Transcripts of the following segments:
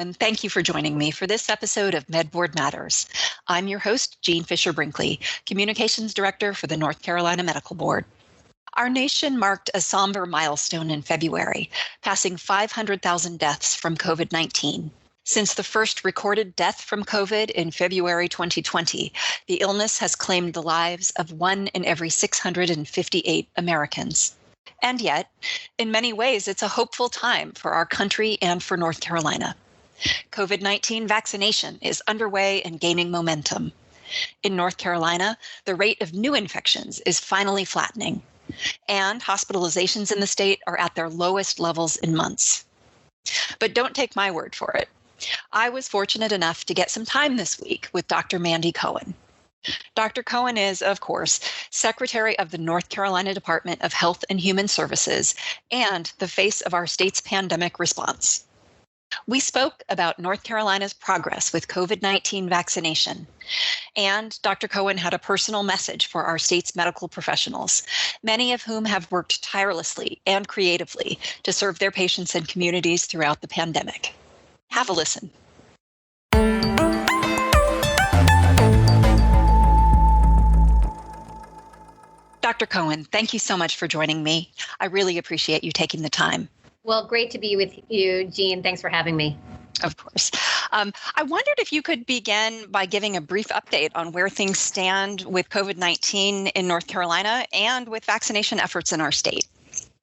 and thank you for joining me for this episode of MedBoard Matters. I'm your host, Jean Fisher-Brinkley, Communications Director for the North Carolina Medical Board. Our nation marked a somber milestone in February, passing 500,000 deaths from COVID-19. Since the first recorded death from COVID in February 2020, the illness has claimed the lives of 1 in every 658 Americans. And yet, in many ways, it's a hopeful time for our country and for North Carolina. COVID-19 vaccination is underway and gaining momentum. In North Carolina, the rate of new infections is finally flattening, and hospitalizations in the state are at their lowest levels in months. But don't take my word for it. I was fortunate enough to get some time this week with Dr. Mandy Cohen. Dr. Cohen is, of course, Secretary of the North Carolina Department of Health and Human Services and the face of our state's pandemic response. We spoke about North Carolina's progress with COVID-19 vaccination, and Dr. Cohen had a personal message for our state's medical professionals, many of whom have worked tirelessly and creatively to serve their patients and communities throughout the pandemic. Have a listen. Dr. Cohen, thank you so much for joining me. I really appreciate you taking the time. Well, great to be with you, Jean. Thanks for having me. Of course. I wondered if you could begin by giving a brief update on where things stand with COVID-19 in North Carolina and with vaccination efforts in our state.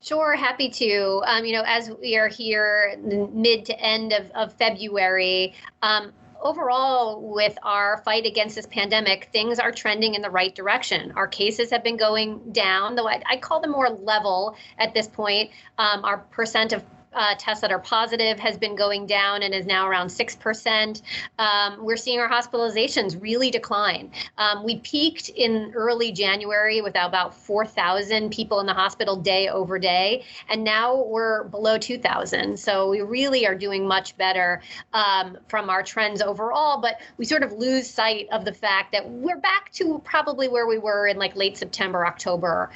Sure, happy to. As we are here mid to end of February, overall, with our fight against this pandemic, things are trending in the right direction. Our cases have been going down, though I call them more level at this point. Our percent of tests that are positive has been going down and is now around 6%. We're seeing our hospitalizations really decline. We peaked in early January with about 4,000 people in the hospital day over day, and now we're below 2,000. So we really are doing much better from our trends overall, but we sort of lose sight of the fact that we're back to probably where we were in like late September, October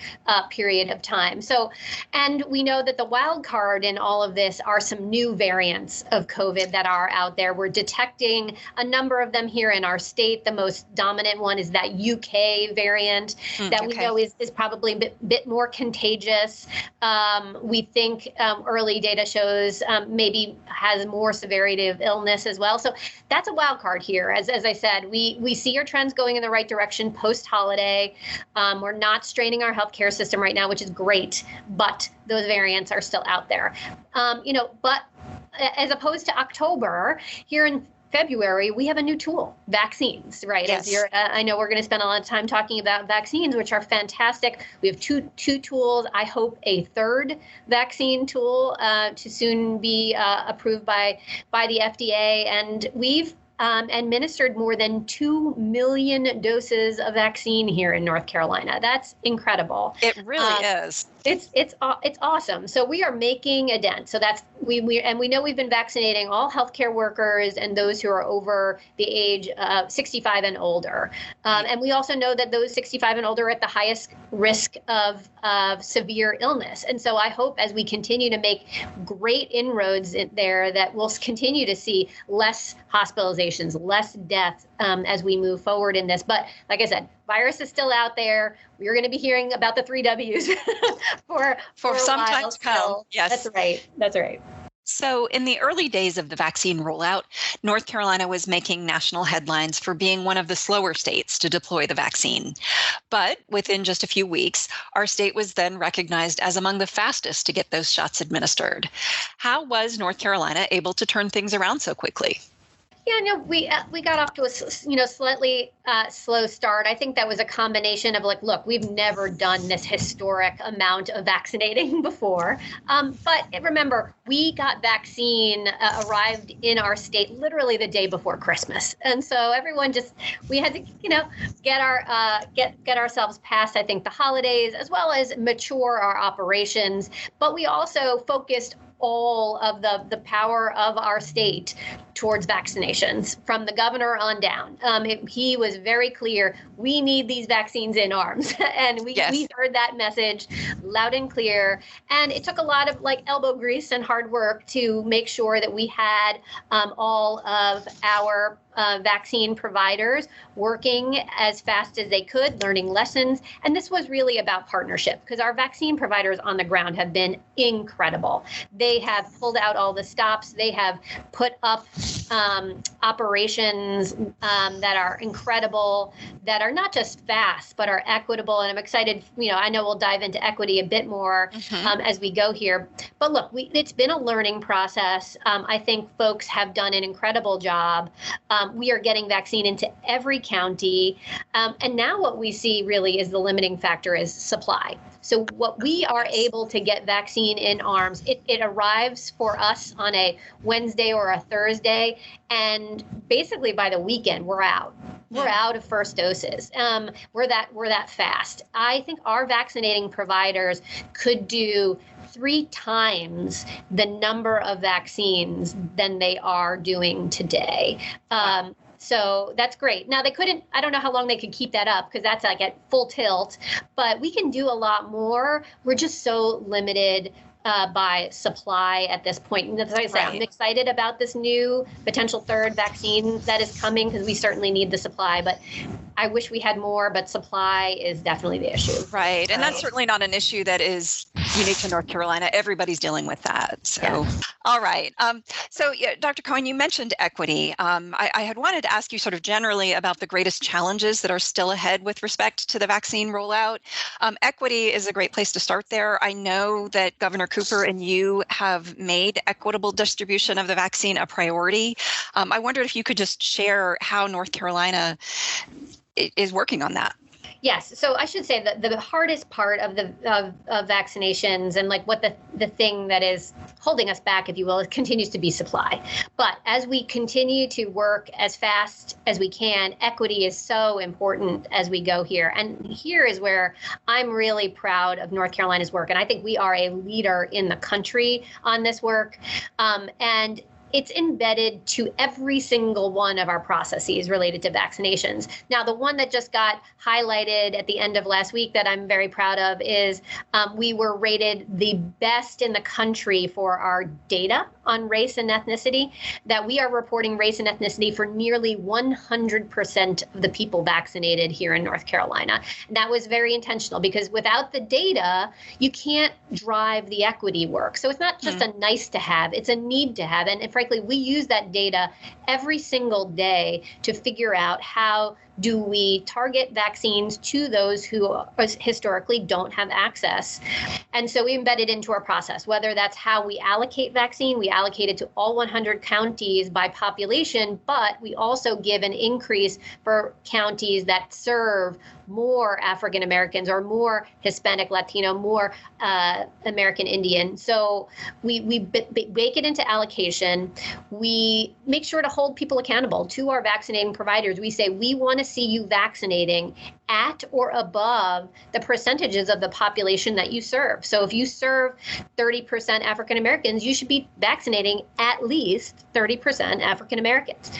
period of time. So, and we know that the wild card in all of this are some new variants of COVID that are out there. We're detecting a number of them here in our state. The most dominant one is that UK variant that we know is probably a bit more contagious. We think early data shows maybe has more severity of illness as well. So that's a wild card here. As I said, we see our trends going in the right direction post-holiday. We're not straining our healthcare system right now, which is great, but those variants are still out there. But as opposed to October, here in February, we have a new tool, vaccines, right? Yes. I know we're going to spend a lot of time talking about vaccines, which are fantastic. We have two tools. I hope a third vaccine tool to soon be approved by the FDA. And we've administered more than 2 million doses of vaccine here in North Carolina. That's incredible. It really is. It's awesome. So we are making a dent. So that's we know we've been vaccinating all healthcare workers and those who are over the age of 65 and older. And we also know that those 65 and older are at the highest risk of severe illness. And so I hope as we continue to make great inroads in there that we'll continue to see less hospitalizations, less death as we move forward in this. But like I said, virus is still out there. We're going to be hearing about the 3 Ws for some time to come. Yes, that's right. So in the early days of the vaccine rollout, North Carolina was making national headlines for being one of the slower states to deploy the vaccine. But within just a few weeks, our state was then recognized as among the fastest to get those shots administered. How was North Carolina able to turn things around so quickly? Yeah, no, we got off to a slightly slow start. I think that was a combination of look, we've never done this historic amount of vaccinating before. But remember, we got vaccine arrived in our state literally the day before Christmas, and so everyone we had to get ourselves past I think the holidays as well as mature our operations. But we also focused all of the power of our state towards vaccinations from the governor on down. He was very clear, we need these vaccines in arms. And we heard that message loud and clear. And it took a lot of elbow grease and hard work to make sure that we had all of our vaccine providers working as fast as they could, learning lessons. And this was really about partnership, because our vaccine providers on the ground have been incredible. They have pulled out all the stops. They have put up operations that are incredible, that are not just fast, but are equitable. And I'm excited, I know we'll dive into equity a bit more as we go here. But look, it's been a learning process. I think folks have done an incredible job. We are getting vaccine into every county. And now what we see really is the limiting factor is supply. So what we are able to get vaccine in arms, it arrives for us on a Wednesday or a Thursday. And basically by the weekend, we're out. We're out of first doses. We're that fast. I think our vaccinating providers could do 3 times the number of vaccines than they are doing today. So that's great. Now, I don't know how long they could keep that up, because that's at full tilt, but we can do a lot more. We're just so limited by supply at this point. And as I say, I'm excited about this new potential third vaccine that is coming, because we certainly need the supply, but I wish we had more, but supply is definitely the issue. Right. And that's certainly not an issue that is unique to North Carolina. Everybody's dealing with that. So, all right. So, Dr. Cohen, you mentioned equity. I had wanted to ask you sort of generally about the greatest challenges that are still ahead with respect to the vaccine rollout. Equity is a great place to start there. I know that Governor Cooper and you have made equitable distribution of the vaccine a priority. I wondered if you could just share how North Carolina is working on that. Yes. So I should say that the hardest part of vaccinations and what the thing that is holding us back, if you will, continues to be supply. But as we continue to work as fast as we can, equity is so important as we go here. And here is where I'm really proud of North Carolina's work. And I think we are a leader in the country on this work. And it's embedded to every single one of our processes related to vaccinations. Now, the one that just got highlighted at the end of last week that I'm very proud of is we were rated the best in the country for our data on race and ethnicity, that we are reporting race and ethnicity for nearly 100% of the people vaccinated here in North Carolina. And that was very intentional, because without the data, you can't drive the equity work. So it's not just a nice to have, it's a need to have. And frankly, we use that data every single day to figure out how do we target vaccines to those who historically don't have access. And so we embed it into our process, whether that's how we allocate vaccine. We allocate it to all 100 counties by population, but we also give an increase for counties that serve more African Americans or more Hispanic, Latino, more American Indian. So we bake it into allocation. We make sure to hold people accountable to our vaccinating providers. We say, we want to see you vaccinating at or above the percentages of the population that you serve. So if you serve 30% African Americans, you should be vaccinating at least 30% African Americans.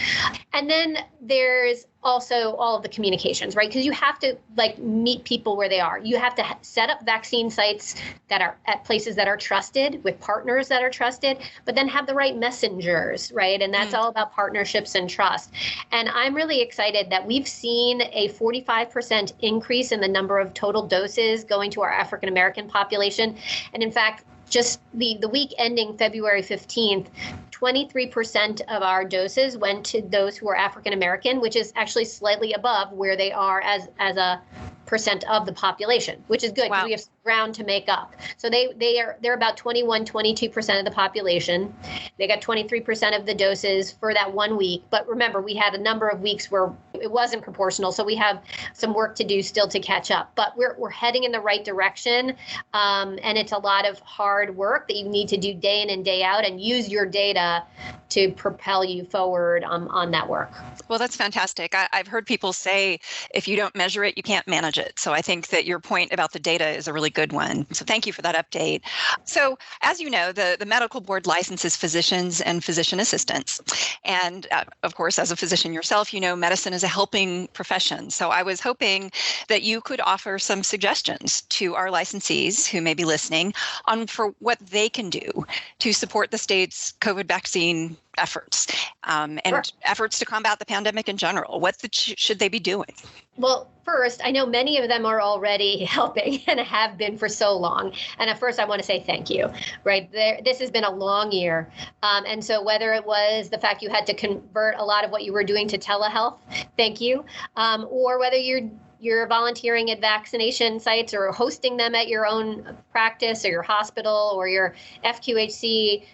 And then there's also all of the communications, right? Because you have to meet people where they are. You have to set up vaccine sites that are at places that are trusted, with partners that are trusted, but then have the right messengers, right? And that's all about partnerships and trust. And I'm really excited that we've seen a 45% increase in the number of total doses going to our African American population. And in fact, just the week ending February 15th, 23% of our doses went to those who are African American, which is actually slightly above where they are as a percent of the population, which is good because we have ground to make up. So they're about 22% of the population. They got 23% of the doses for that 1 week. But remember, we had a number of weeks where It wasn't proportional. So we have some work to do still to catch up, but we're heading in the right direction. And it's a lot of hard work that you need to do day in and day out and use your data to propel you forward on that work. Well, that's fantastic. I've heard people say if you don't measure it, you can't manage it. So I think that your point about the data is a really good one. So thank you for that update. So as you know, the medical board licenses physicians and physician assistants. And of course, as a physician yourself, you know medicine is a helping profession. So I was hoping that you could offer some suggestions to our licensees who may be listening on for what they can do to support the state's COVID vaccine efforts and Sure. efforts to combat the pandemic in general. What should they be doing? Well, first, I know many of them are already helping and have been for so long. And at first, I want to say thank you, right? This has been a long year. And so whether it was the fact you had to convert a lot of what you were doing to telehealth, thank you, or whether you're volunteering at vaccination sites or hosting them at your own practice or your hospital or your FQHC,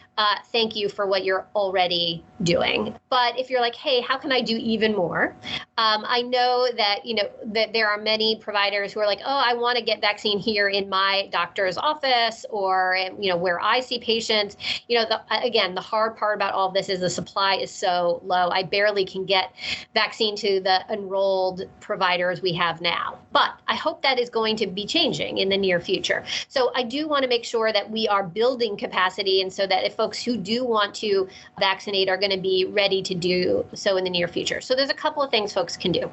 thank you for what you're already doing. But if you're like, hey, how can I do even more? I know that, that there are many providers who are like, oh, I want to get vaccine here in my doctor's office or, where I see patients. Again, the hard part about all of this is the supply is so low. I barely can get vaccine to the enrolled providers we have now. But I hope that is going to be changing in the near future. So I do want to make sure that we are building capacity, and so that if folks who do want to vaccinate are going to be ready to do so in the near future. So there's a couple of things folks can do.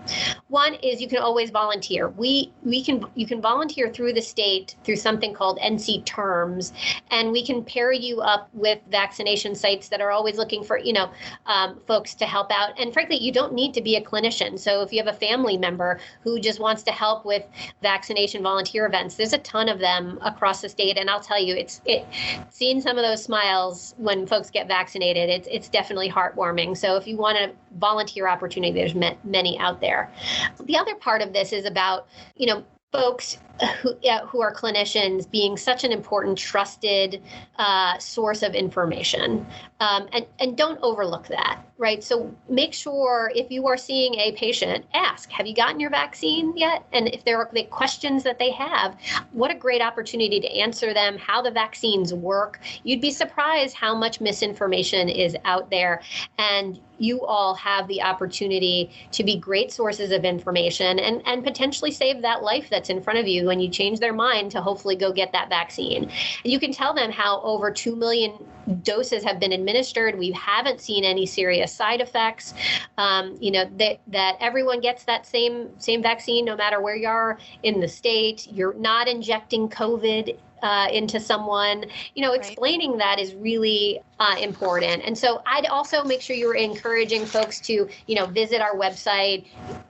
One is you can always volunteer. You can volunteer through the state through something called NC Terms, and we can pair you up with vaccination sites that are always looking for folks to help out. And frankly, you don't need to be a clinician. So if you have a family member who just wants to help with vaccination volunteer events, there's a ton of them across the state. And I'll tell you, seeing some of those smiles when folks get vaccinated, it's definitely heartwarming. So if you want a volunteer opportunity, there's many out there. The other part of this is about, folks who are clinicians being such an important, trusted source of information. And don't overlook that, right? So make sure if you are seeing a patient, ask, have you gotten your vaccine yet? And if there are the questions that they have, what a great opportunity to answer them, how the vaccines work. You'd be surprised how much misinformation is out there. And you all have the opportunity to be great sources of information and potentially save that life that's in front of you when you change their mind to hopefully go get that vaccine. And you can tell them how over 2 million doses have been administered. We haven't seen any serious side effects. That everyone gets that same vaccine no matter where you are in the state. You're not injecting COVID into someone. Explaining that is really important. And so I'd also make sure you're encouraging folks to, visit our website,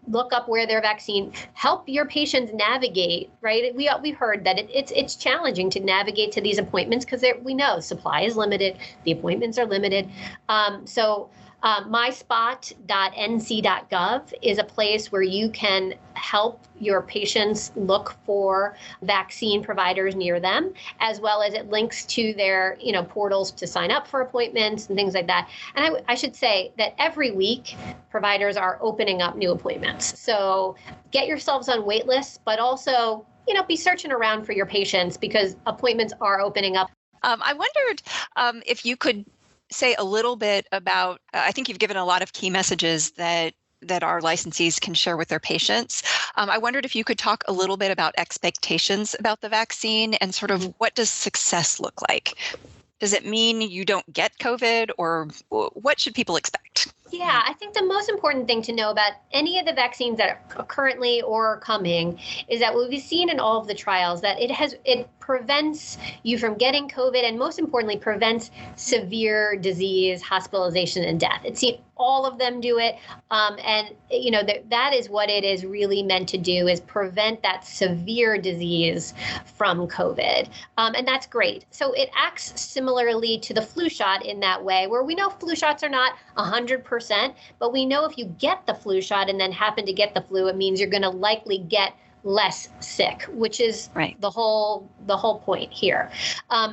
look up where their vaccine, help your patients navigate, right? We heard that it's challenging to navigate to these appointments because we know supply is limited, the appointments are limited. myspot.nc.gov is a place where you can help your patients look for vaccine providers near them, as well as it links to their, portals to sign up for appointments and things like that. And I should say that every week, providers are opening up new appointments. So get yourselves on wait lists, but also, be searching around for your patients because appointments are opening up. I wondered if you could say a little bit about, I think you've given a lot of key messages that our licensees can share with their patients. I wondered if you could talk a little bit about expectations about the vaccine and sort of what does success look like? Does it mean you don't get COVID, or what should people expect? Yeah, I think the most important thing to know about any of the vaccines that are currently or coming is that what we've seen in all of the trials, that it prevents you from getting COVID, and most importantly, prevents severe disease, hospitalization, and death. It's seen all of them do it. That is what it is really meant to do, is prevent that severe disease from COVID. And that's great. So it acts similarly to the flu shot in that way, where we know flu shots are not 100%, but we know if you get the flu shot and then happen to get the flu, it means you're going to likely get less sick, which is right. the whole point here.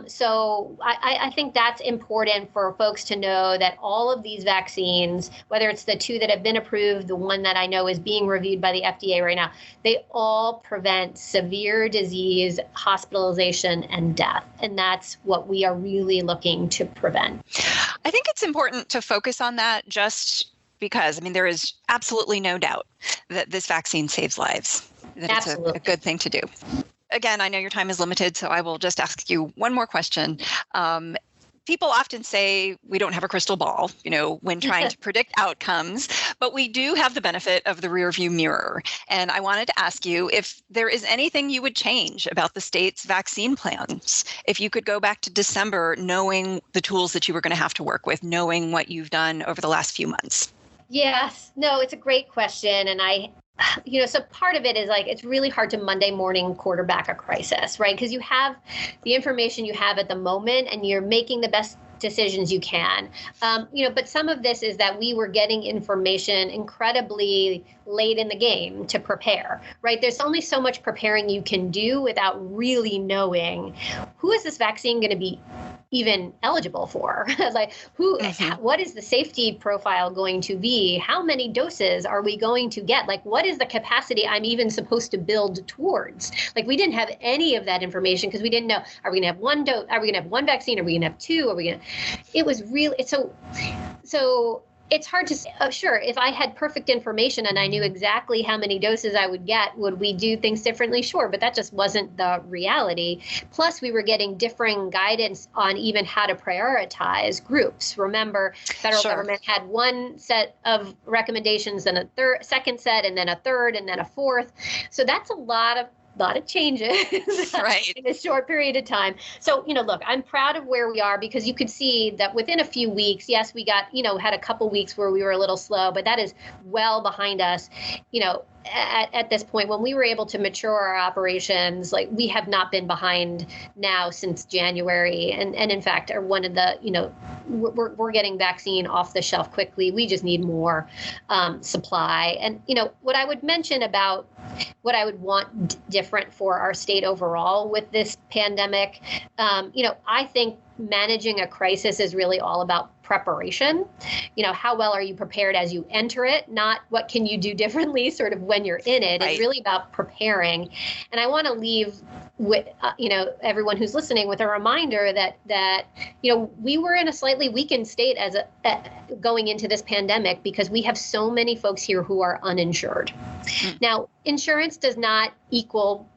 So I think that's important for folks to know that all of these vaccines, whether it's the 2 that have been approved, the one that I know is being reviewed by the FDA right now, they all prevent severe disease, hospitalization, and death. And that's what we are really looking to prevent. I think it's important to focus on that just because, there is absolutely no doubt that this vaccine saves lives, that Absolutely. It's a good thing to do. Again, I know your time is limited, so I will just ask you one more question. People often say we don't have a crystal ball, when trying to predict outcomes, but we do have the benefit of the rearview mirror. And I wanted to ask you if there is anything you would change about the state's vaccine plans, if you could go back to December knowing the tools that you were going to have to work with, knowing what you've done over the last few months. Yes, no, it's a great question. And so part of it is it's really hard to Monday morning quarterback a crisis, right? Because you have the information you have at the moment and you're making the best decisions you can. But some of this is that we were getting information incredibly late in the game to prepare, right? There's only so much preparing you can do without really knowing who is this vaccine going to be even eligible for? What is the safety profile going to be? How many doses are we going to get? What is the capacity I'm even supposed to build towards? We didn't have any of that information because we didn't know, are we going to have one dose? Are we going to have one vaccine? Are we going to have 2? It was really, so it's hard to say, sure, if I had perfect information and I knew exactly how many doses I would get, would we do things differently? Sure, but that just wasn't the reality. Plus, we were getting differing guidance on even how to prioritize groups. Remember, federal government had one set of recommendations, then a second set, and then a third, and then a fourth. So that's a lot of changes right. in a short period of time. So, look, I'm proud of where we are because you could see that within a few weeks, yes, we got, had a couple weeks where we were a little slow, but that is well behind us. At this point, when we were able to mature our operations, we have not been behind now since January. And in fact, are one of the, we're getting vaccine off the shelf quickly. We just need more supply. And, what I would mention about what I would want different for our state overall with this pandemic, I think managing a crisis is really all about preparation. How well are you prepared as you enter it? Not what can you do differently sort of when you're in it. Right. It's really about preparing. And I want to leave with, everyone who's listening with a reminder that we were in a slightly weakened state as going into this pandemic because we have so many folks here who are uninsured. Now, insurance does not equal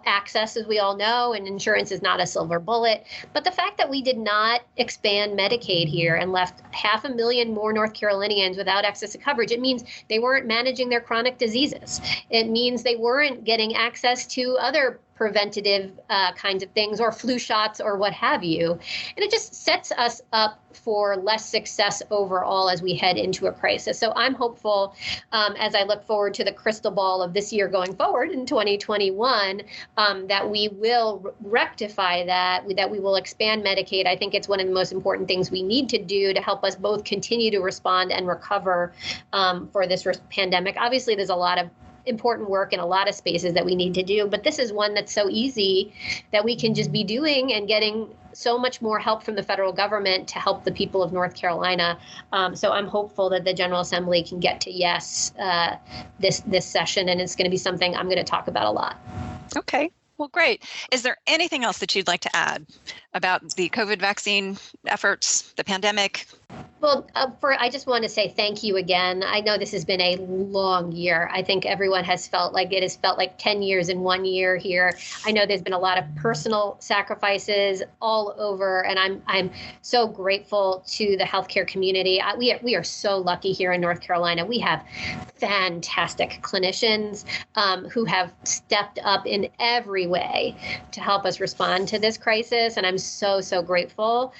access, as we all know, and insurance is not a silver bullet. But the fact that we did not expand Medicaid here and left 500,000 more North Carolinians without access to coverage, it means they weren't managing their chronic diseases. It means they weren't getting access to other preventative kinds of things or flu shots or what have you. And it just sets us up for less success overall as we head into a crisis. So I'm hopeful as I look forward to the crystal ball of this year going forward in 2021, that we will rectify that we will expand Medicaid. I think it's one of the most important things we need to do to help us both continue to respond and recover for this pandemic. Obviously, there's a lot of important work in a lot of spaces that we need to do, but this is one that's so easy that we can just be doing and getting so much more help from the federal government to help the people of North Carolina. So I'm hopeful that the General Assembly can get to yes this session, and it's going to be something I'm going to talk about a lot. Okay. Well, great. Is there anything else that you'd like to add about the COVID vaccine efforts, the pandemic? Well, I just want to say thank you again. I know this has been a long year. I think everyone has felt like it has felt like 10 years in 1 year here. I know there's been a lot of personal sacrifices all over, and I'm so grateful to the healthcare community. We are so lucky here in North Carolina. We have fantastic clinicians who have stepped up in every way to help us respond to this crisis, and I'm so grateful.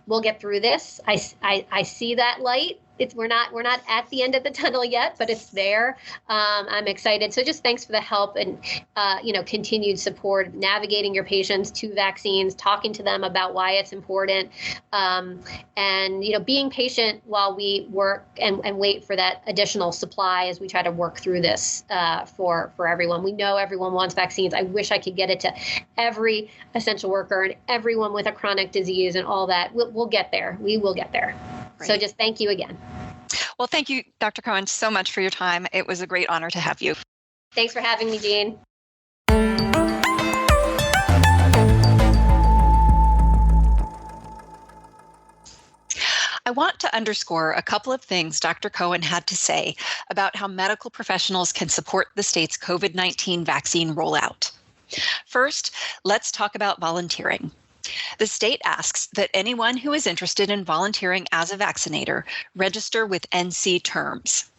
We'll get through this. I see that light. we're not at the end of the tunnel yet, but it's there. I'm excited. So just thanks for the help and continued support, navigating your patients to vaccines, talking to them about why it's important, and being patient while we work and wait for that additional supply as we try to work through this for everyone. We know everyone wants vaccines. I wish I could get it to every essential worker and everyone with a chronic disease and all that. We'll get there. We will get there. Great. So just thank you again. Well, thank you, Dr. Cohen, so much for your time. It was a great honor to have you. Thanks for having me, Jean. I want to underscore a couple of things Dr. Cohen had to say about how medical professionals can support the state's COVID-19 vaccine rollout. First, let's talk about volunteering. The state asks that anyone who is interested in volunteering as a vaccinator register with NC Terms.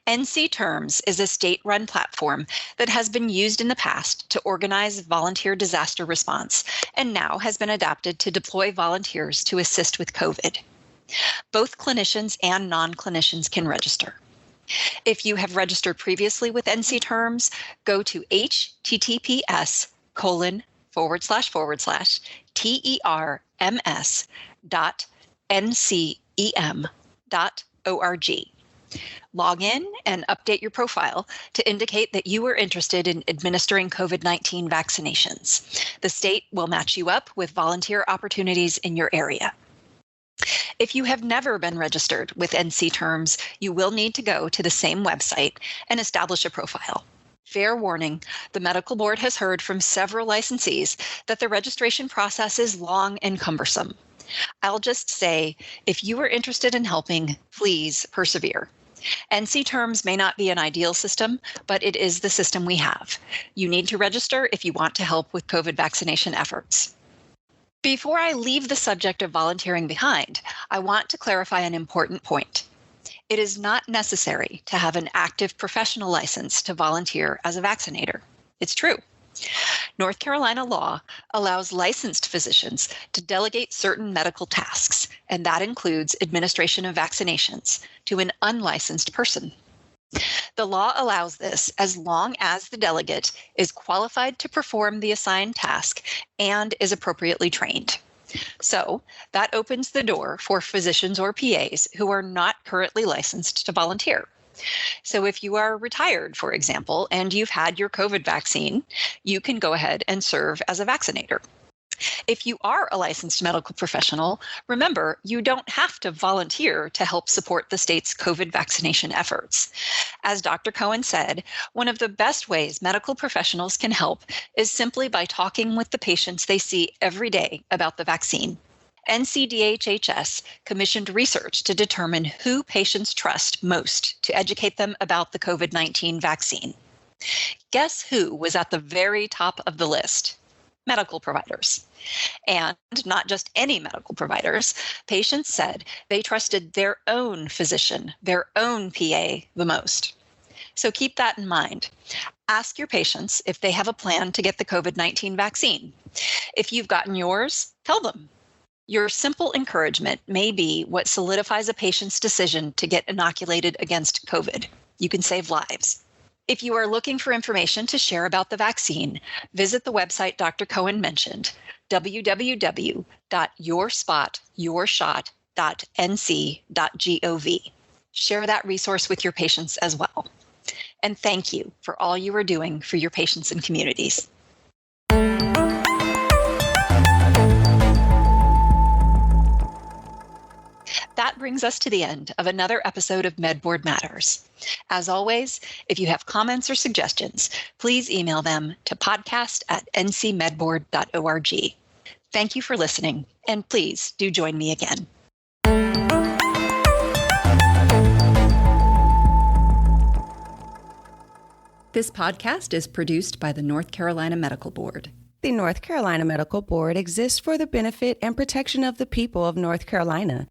NC Terms is a state-run platform that has been used in the past to organize volunteer disaster response and now has been adapted to deploy volunteers to assist with COVID. Both clinicians and non-clinicians can register. If you have registered previously with NC Terms, go to https://terms.ncem.org. Log in and update your profile to indicate that you are interested in administering COVID-19 vaccinations. The state will match you up with volunteer opportunities in your area. If you have never been registered with NC Terms, you will need to go to the same website and establish a profile. Fair warning, the medical board has heard from several licensees that the registration process is long and cumbersome. I'll just say, if you are interested in helping, please persevere. NC Terms may not be an ideal system, but it is the system we have. You need to register if you want to help with COVID vaccination efforts. Before I leave the subject of volunteering behind, I want to clarify an important point. It is not necessary to have an active professional license to volunteer as a vaccinator. It's true. North Carolina law allows licensed physicians to delegate certain medical tasks, and that includes administration of vaccinations, to an unlicensed person. The law allows this as long as the delegate is qualified to perform the assigned task and is appropriately trained. So that opens the door for physicians or PAs who are not currently licensed to volunteer. So if you are retired, for example, and you've had your COVID vaccine, you can go ahead and serve as a vaccinator. If you are a licensed medical professional, remember, you don't have to volunteer to help support the state's COVID vaccination efforts. As Dr. Cohen said, one of the best ways medical professionals can help is simply by talking with the patients they see every day about the vaccine. NC DHHS commissioned research to determine who patients trust most to educate them about the COVID-19 vaccine. Guess who was at the very top of the list? Medical providers. And not just any medical providers. Patients said they trusted their own physician, their own PA the most. So keep that in mind. Ask your patients if they have a plan to get the COVID-19 vaccine. If you've gotten yours, tell them. Your simple encouragement may be what solidifies a patient's decision to get inoculated against COVID. You can save lives. If you are looking for information to share about the vaccine, visit the website Dr. Cohen mentioned, www.yourspotyourshot.nc.gov. Share that resource with your patients as well. And thank you for all you are doing for your patients and communities. That brings us to the end of another episode of MedBoard Matters. As always, if you have comments or suggestions, please email them to podcast@ncmedboard.org. Thank you for listening, and please do join me again. This podcast is produced by the North Carolina Medical Board. The North Carolina Medical Board exists for the benefit and protection of the people of North Carolina.